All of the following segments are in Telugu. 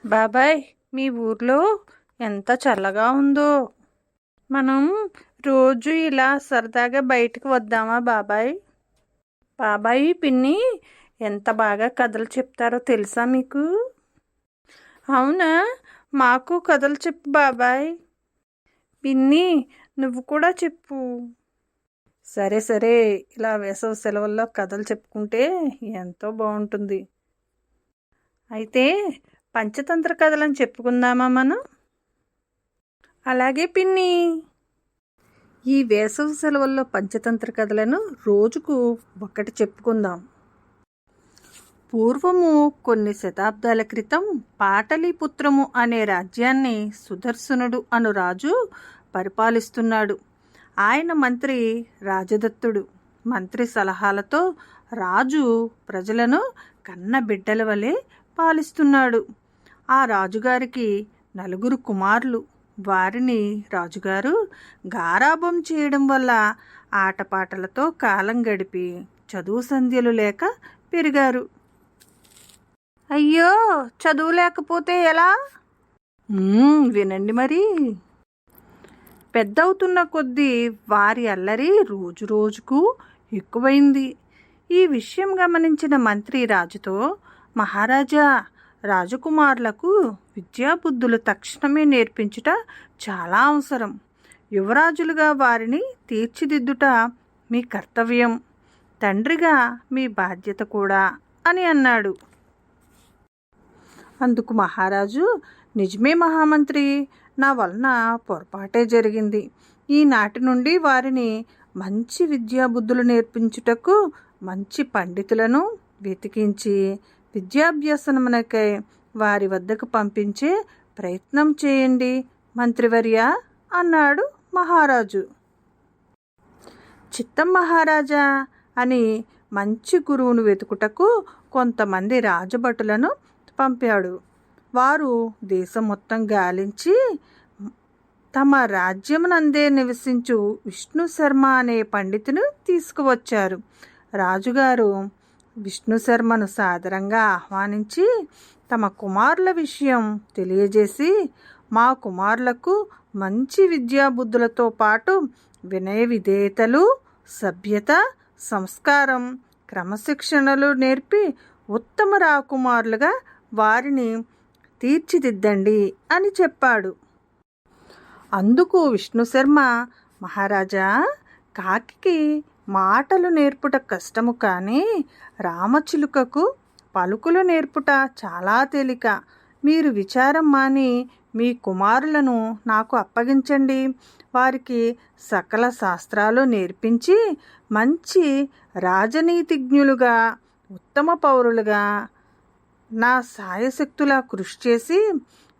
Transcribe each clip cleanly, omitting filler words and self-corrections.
బాబాయ్, మీ ఊర్లో ఎంత చల్లగా ఉందో. మనం రోజు ఇలా సరదాగా బయటకు వద్దామా బాబాయ్? బాబాయ్, పిన్ని ఎంత బాగా కథలు చెప్తారో తెలుసా మీకు? అవునా? మాకు కథలు చెప్పు బాబాయ్. పిన్ని, నువ్వు కూడా చెప్పు. సరే సరే, ఇలా వేసవి సెలవుల్లో కథలు చెప్పుకుంటే ఎంతో బాగుంటుంది. అయితే పంచతంత్ర కథలను చెప్పుకుందామా మనం? అలాగే పిన్ని. ఈ వేసవి సెలవుల్లో పంచతంత్ర కథలను రోజుకు ఒకటి చెప్పుకుందాం. పూర్వము కొన్ని శతాబ్దాల క్రితం పాటలీపుత్రము అనే రాజ్యాన్ని సుదర్శనుడు అను రాజు పరిపాలిస్తున్నాడు. ఆయన మంత్రి రాజదత్తుడు. మంత్రి సలహాలతో రాజు ప్రజలను కన్న బిడ్డల వలె పాలిస్తున్నాడు. ఆ రాజుగారికి 4 కుమారులు. వారిని రాజుగారు గారాబం చేయడం వల్ల ఆటపాటలతో కాలం గడిపి చదువు సంధ్యలు లేక పెరిగారు. అయ్యో, చదువు లేకపోతే ఎలా? వినండి మరి. పెద్దవుతున్న కొద్దీ వారి అల్లరి రోజు రోజుకు ఎక్కువైంది. ఈ విషయం గమనించిన మంత్రి రాజుతో, మహారాజా, రాజకుమారులకు విద్యాబుద్ధులు తక్షణమే నేర్పించుట చాలా అవసరం. యువరాజులుగా వారిని తీర్చిదిద్దుట మీ కర్తవ్యం, తండ్రిగా మీ బాధ్యత కూడా అని అన్నాడు. అందుకు మహారాజు, నిజమే మహామంత్రి, నా వలన పొరపాటే జరిగింది. ఈనాటి నుండి వారిని మంచి విద్యాబుద్ధులు నేర్పించుటకు మంచి పండితులను వెతికించి విద్యాభ్యాసనమునకై వారి వద్దకు పంపించే ప్రయత్నం చేయండి మంత్రివర్య అన్నాడు మహారాజు. చిత్తం మహారాజా అని మంచి గురువును వెతుకుటకు కొంతమంది రాజభటులను పంపాడు. వారు దేశం మొత్తం గాలించి తమ రాజ్యమునందే నివసించు విష్ణు శర్మ అనే పండితును తీసుకువచ్చారు. రాజుగారు విష్ణు శర్మను సాదరంగా ఆహ్వానించి తమ కుమారుల విషయం తెలియజేసి, మా కుమారులకు మంచి విద్యాబుద్ధులతో పాటు వినయ విధేయతలు, సభ్యత, సంస్కారం, క్రమశిక్షణలు నేర్పి ఉత్తమ రాకుమారులుగా వారిని తీర్చిదిద్దండి అని చెప్పాడు. అందుకు విష్ణు శర్మ, మహారాజా, కాకికి మాటలు నేర్పుట కష్టము, కానీ రామచిలుకకు పలుకులు నేర్పుట చాలా తేలిక. మీరు విచారం మాని మీ కుమారులను నాకు అప్పగించండి. వారికి సకల శాస్త్రాలు నేర్పించి మంచి రాజనీతిజ్ఞులుగా, ఉత్తమ పౌరులుగా నా సాయశక్తులా కృషి చేసి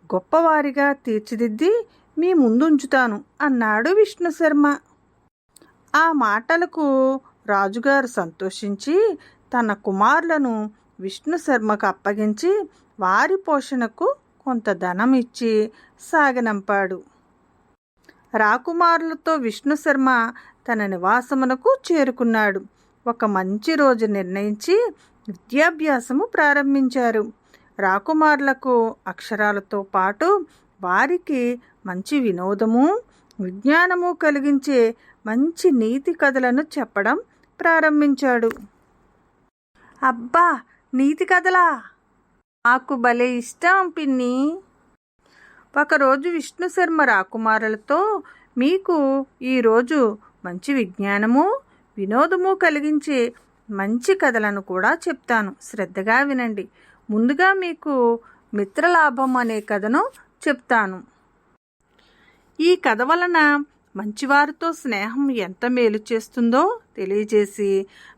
గొప్పవారిగా తీర్చిదిద్ది మీ ముందుంచుతాను అన్నాడు విష్ణు శర్మ. ఆ మాటలకు రాజుగారు సంతోషించి తన కుమారులను విష్ణు శర్మకు అప్పగించి వారి పోషణకు కొంత ధనం ఇచ్చి సాగనంపాడు. రాకుమారులతో విష్ణు శర్మ తన నివాసమునకు చేరుకున్నాడు. ఒక మంచి రోజు నిర్ణయించి విద్యాభ్యాసము ప్రారంభించారు. రాకుమారులకు అక్షరాలతో పాటు వారికి మంచి వినోదము, విజ్ఞానము కలిగించే మంచి నీతి కథలను చెప్పడం ప్రారంభించాడు. అబ్బా, నీతి కథలా? నాకు భలే ఇష్టం పిన్ని. ఒకరోజు విష్ణు శర్మ రాకుమారులతో, మీకు ఈరోజు మంచి విజ్ఞానము, వినోదము కలిగించే మంచి కథలను కూడా చెప్తాను, శ్రద్ధగా వినండి. ముందుగా మీకు మిత్రలాభం అనే కథను చెప్తాను. ఈ కథ వలన మంచివారితో స్నేహం ఎంత మేలు చేస్తుందో తెలియజేసి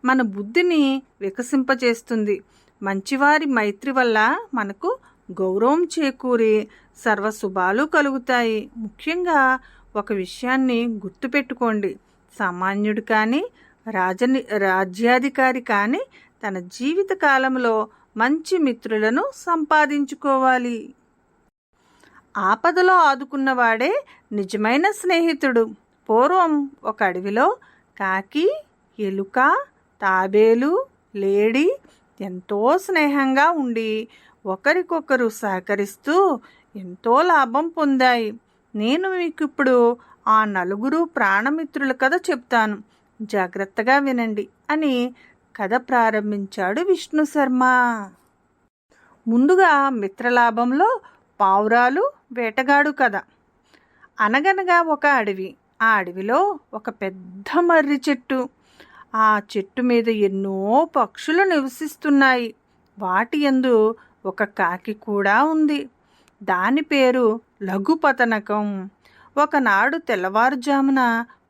మన బుద్ధిని వికసింపచేస్తుంది. మంచివారి మైత్రి వల్ల మనకు గౌరవం చేకూరి సర్వశుభాలు కలుగుతాయి. ముఖ్యంగా ఒక విషయాన్ని గుర్తుపెట్టుకోండి, సామాన్యుడు కానీ రాజ్యాధికారి కానీ తన జీవిత కాలంలో మంచి మిత్రులను సంపాదించుకోవాలి. ఆపదలో ఆదుకున్నవాడే నిజమైన స్నేహితుడు. పూర్వం ఒక అడవిలో కాకి, ఎలుక, తాబేలు, లేడి ఎంతో స్నేహంగా ఉండి ఒకరికొకరు సహకరిస్తూ ఎంతో లాభం పొందాయి. నేను మీకు ఇప్పుడు ఆ నలుగురు ప్రాణమిత్రుల కథ చెప్తాను, జాగ్రత్తగా వినండి అని కథ ప్రారంభించాడు విష్ణు శర్మ. ముందుగా మిత్రలాభంలో పావురాలు వేటగాడు కథ. అనగనగా ఒక అడవి. ఆ అడవిలో ఒక పెద్ద మర్రి చెట్టు. ఆ చెట్టు మీద ఎన్నో పక్షులు నివసిస్తున్నాయి. వాటి యందు ఒక కాకి కూడా ఉంది. దాని పేరు లఘుపతనకం. ఒకనాడు తెల్లవారుజామున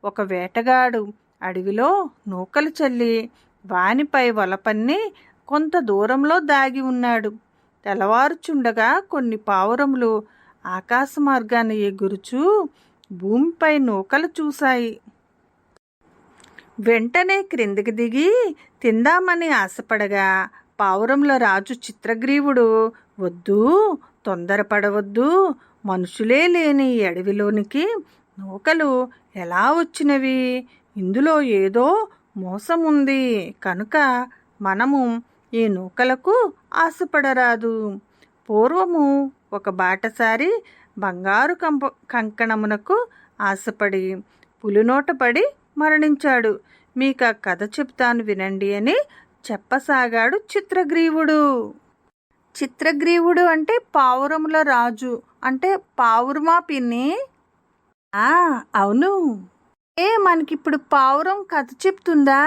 ఒక వేటగాడు అడవిలో నూకలు చల్లి వానిపై వలపన్ని కొంత దూరంలో దాగి ఉన్నాడు. తెల్లవారుచుండగా కొన్ని పావురములు ఆకాశ మార్గాన్ని ఎగురుచూ భూమిపై నూకలు చూశాయి. వెంటనే క్రిందికి దిగి తిందామని ఆశపడగా పావురముల రాజు చిత్రగ్రీవుడు, వద్దు, తొందరపడవద్దు, మనుషులే లేని ఈ అడవిలోనికి నూకలు ఎలా వచ్చినవి? ఇందులో ఏదో మోసం ఉంది కనుక మనము ఈ నూకలకు ఆశపడరాదు. పూర్వము ఒక బాటసారి బంగారు కంకణమునకు ఆశపడి పులినోట పడి మరణించాడు. మీకు ఆ కథ చెప్తాను వినండి అని చెప్పసాగాడు చిత్రగ్రీవుడు. చిత్రగ్రీవుడు అంటే పావురముల రాజు, అంటే పావురమా పిన్ని? అవును. మనకిప్పుడు పావురం కథ చెప్తుందా?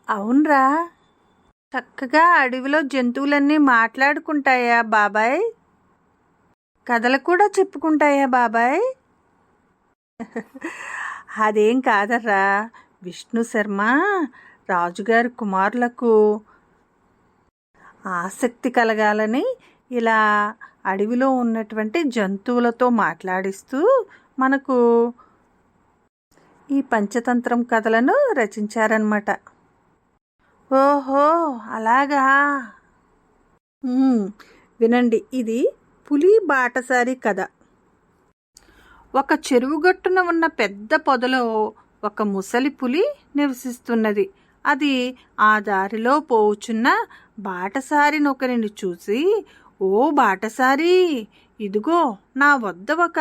అవునరా. చక్కగా అడవిలో జంతువులన్నీ మాట్లాడుకుంటాయా బాబాయ్? కథలు కూడా చెప్పుకుంటాయా బాబాయ్? అదేం కాదర్రా, విష్ణు శర్మ రాజుగారి కుమారులకు ఆసక్తి కలగాలని ఇలా అడవిలో ఉన్నటువంటి జంతువులతో మాట్లాడిస్తూ మనకు ఈ పంచతంత్రం కథలను రచించారన్నమాట. ఓహో, అలాగా. వినండి, ఇది పులి బాటసారి కథ. ఒక చెరువుగట్టున ఉన్న పెద్ద పొదలో ఒక ముసలి పులి నివసిస్తున్నది. అది ఆ దారిలో పోవుచున్న బాటసారినొకరిని చూసి, ఓ బాటసారి, ఇదిగో నా వద్ద ఒక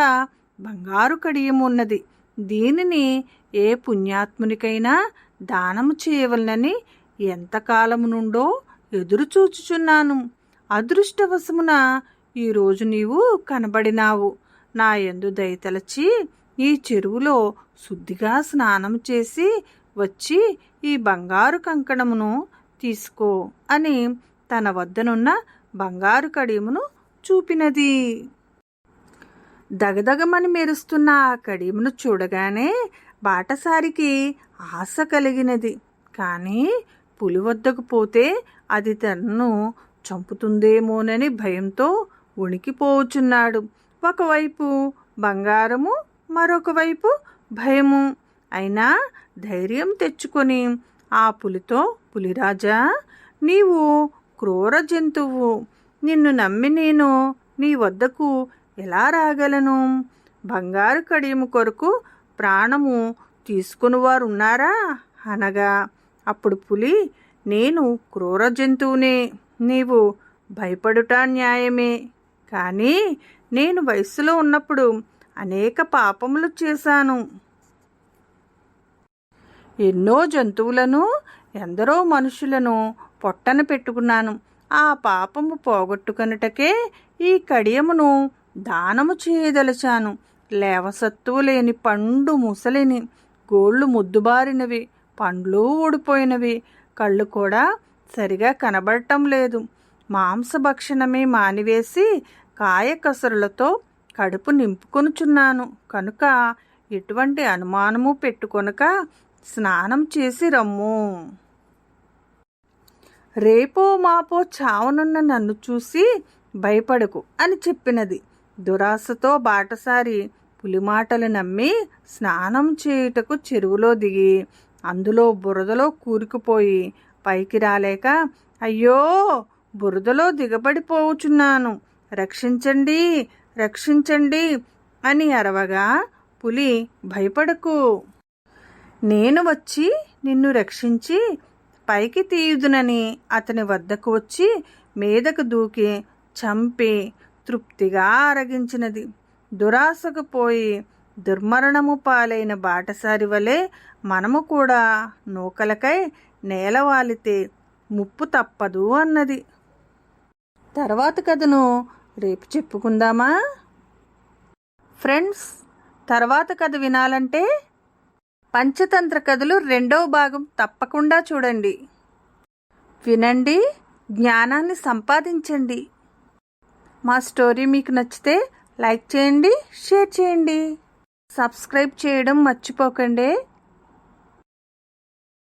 బంగారు కడియం ఉన్నది. దీనిని ఏ పుణ్యాత్మునికైనా దానము చేయవలనని ఎంతకాలము నుండో ఎదురు చూచుచున్నాను. అదృష్టవశమున ఈరోజు నీవు కనబడినావు. నా యందు దయతలచి ఈ చెరువులో శుద్ధిగా స్నానం చేసి వచ్చి ఈ బంగారు కంకణమును తీసుకో అని తన వద్దనున్న బంగారు కడియమును చూపినది. దగదగమని మెరుస్తున్న ఆ కడియమును చూడగానే బాటసారికి ఆశ కలిగినది. కానీ పులి వద్దకు పోతే అది తనను చంపుతుందేమోనని భయంతో వణికిపోచున్నాడు. ఒకవైపు బంగారము, మరొక వైపు భయము. అయినా ధైర్యం తెచ్చుకొని ఆ పులితో, పులిరాజా, నీవు క్రూర జంతువు. నిన్ను నమ్మి నేను నీ వద్దకు ఎలా రాగలను? బంగారు కడియము కొరకు ప్రాణము తీసుకునివారు ఉన్నారా అనగా, అప్పుడు పులి, నేను క్రూర జంతువునే, నీవు భయపడుట న్యాయమే. కానీ నేను వయస్సులో ఉన్నప్పుడు అనేక పాపములు చేశాను. ఎన్నో జంతువులను, ఎందరో మనుషులను పొట్టన పెట్టుకున్నాను. ఆ పాపము పోగొట్టుకొనుటకే ఈ కడియమును దానము చేయదలచాను. లేవసత్తువు లేని పండు ముసలిని, గోళ్ళు ముద్దుబారినవి, పండ్లు ఊడిపోయినవి, కళ్ళు కూడా సరిగా కనబడటం లేదు. మాంసభక్షణమే మానివేసి కాయకసరులతో కడుపు నింపుకొనుచున్నాను. కనుక ఎటువంటి అనుమానము పెట్టుకొనక స్నానం చేసి రమ్ము. రేపో మాపో చావనున్న నన్ను చూసి భయపడకు అని చెప్పినది. దురాశతో బాటసారి పులి మాటలు నమ్మి స్నానం చేయుటకు చెరువులో దిగి అందులో బురదలో కూరుకుపోయి పైకి రాలేక, అయ్యో, బురదలో దిగబడిపోవుచున్నాను, రక్షించండి, రక్షించండి అని అరవగా, పులి, భయపడకు, నేను వచ్చి నిన్ను రక్షించి పైకి తీయుదునని అతని వద్దకు వచ్చి మీదకు దూకి చంపి తృప్తిగా అరగించినది. దురాశకు పోయి దుర్మరణము పాలైన బాటసారి వలె మనము కూడా నూకలకై నేలవాలితే ముప్పు తప్పదు అన్నది. తర్వాత కథను రేపు చెప్పుకుందామా ఫ్రెండ్స్? తర్వాత కథ వినాలంటే పంచతంత్ర కథలు 2వ భాగం తప్పకుండా చూడండి. వినండి, జ్ఞానాన్ని సంపాదించండి. మా స్టోరీ మీకు నచ్చితే లైక్ చేయండి, షేర్ చేయండి, సబ్స్క్రైబ్ చేయడం మర్చిపోకండి.